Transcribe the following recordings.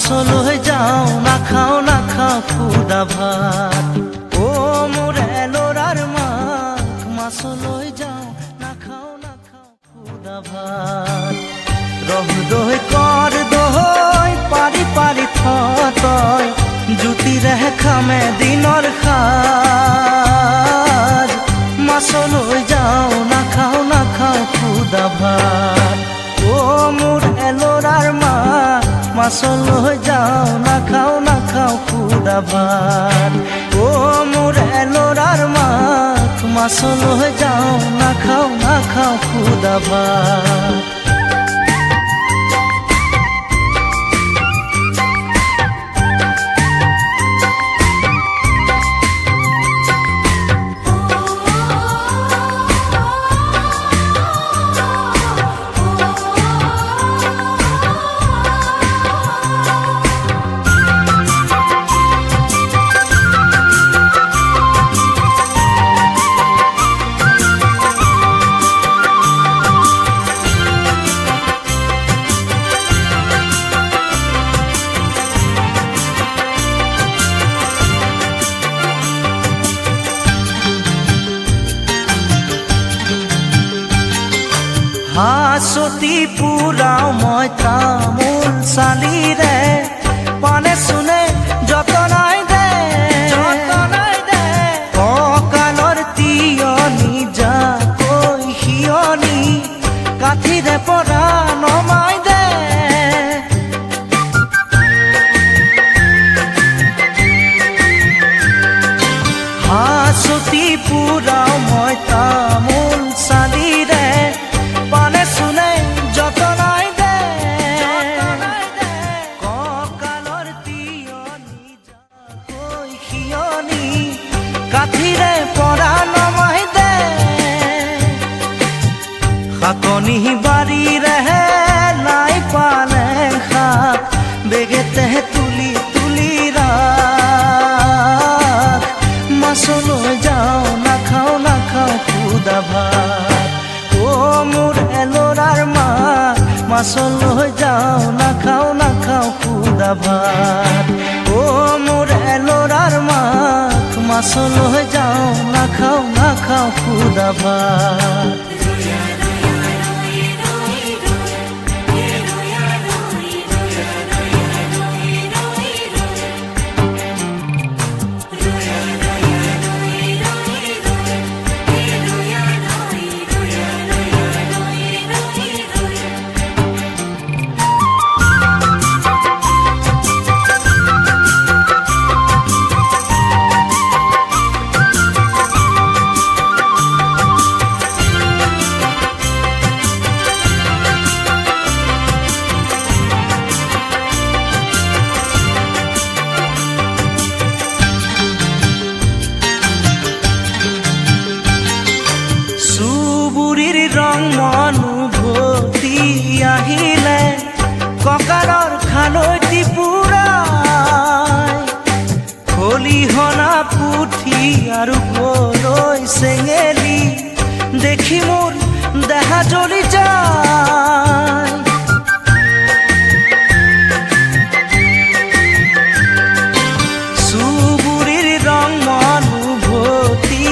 মাছলৈ যাওঁ নাখাওঁ খুদা ভাত। অ মোৰ এলৰাৰ মাক মাছলৈ যাওঁ নাখাওঁ খুদা ভাত। ৰহ দৈ কৰ দৈ পাৰি পাৰি তই জুতিৰে খামে দিনৰ সাজ। মাছলৈ যাওঁ নাখাওঁ খুদা ভাত। অ মোৰ এলৰাৰ মাক মাছলৈ যাওঁ নাখাওঁ খুদা ভাত। অ মোৰ এলৰাৰ মাক মাছলৈ যাওঁ নাখাওঁ খুদা ভাত। হাঁচতি পুৰাও মই তামোল চালিৰে পানে চুনে যতনাই দে কঁকালৰ তিয়নি যাকৈ সিয়নি কাঠিৰে পৰা নমাই দে। হাঁচতি পুৰাও মই তামোল চালিৰে পানে চুনে যতনাই দে কঁকালৰ তিয়নি যাকৈ সিয়নি কাঠিৰে পৰা নমাই দে। শাকনি বাৰীৰে লাই পালেং শাক বেগেতে তুলি তুলি ৰাখ। মাছলৈ যাওঁ নাখাওঁ খুদা ভাত। অ মোৰ এলৰাৰ মাক মাছলৈ যাওঁ নাখাওঁ খুদা ভাত। অ মোৰ এলৰাৰ মাক মাছলৈ যাওঁ নাখাওঁ খুদা ভাত। চুবুৰীৰ ৰং মনোভতি আহিলে কঁকালৰ খালৈটি পুৰাই খলিহনা পুঠি আৰু গৰৈ চেঙেলী দেখি মোৰ দেহা জ্বলি যায়। চুবুৰীৰ ৰং মনোভতি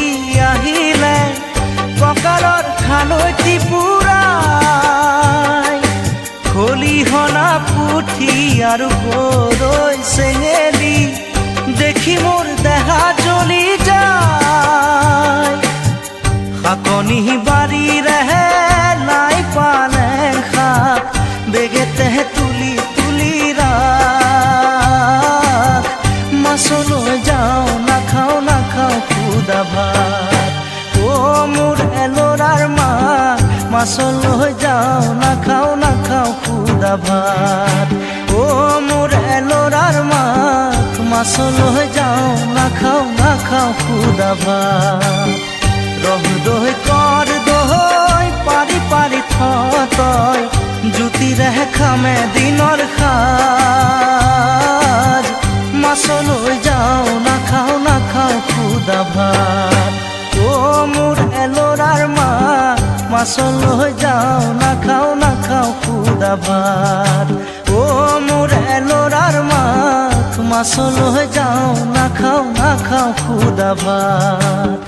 আহিলে কঁকালৰ খালৈটি পুৰাই খলিহনা পুঠি আৰু গৰৈ চেঙেলী দেখি মোৰ দেহা জ্বলি যায়। শাকনি বাৰীৰে লাই পালেং শাক বেগেতে তুলি তুলি ৰাখ। মাছলৈ যাওঁ নাখাওঁ খুদা ভাত। অ মোৰ এলৰাৰ মাক মাছলৈ যাওঁ নাখাওঁ খুদা ভাত। অ মোৰ এলৰাৰ মাক মাছলৈ যাওঁ নাখাওঁ খুদা ভাত। ৰহ দৈ কৰ দৈ পাৰি পাৰি তই জুতিৰে খামে দিনৰ সাজ। মাছলৈ যাওঁ নাখাওঁ খুদা ভাত। অ মোৰ এলৰাৰ মাক মাছলৈ যাওঁ নাখাওঁ খুদা ভাত। অ মোৰ এলৰাৰ মাছলৈ যাওঁ নাখাওঁ নাখাওঁ খুদা ভাত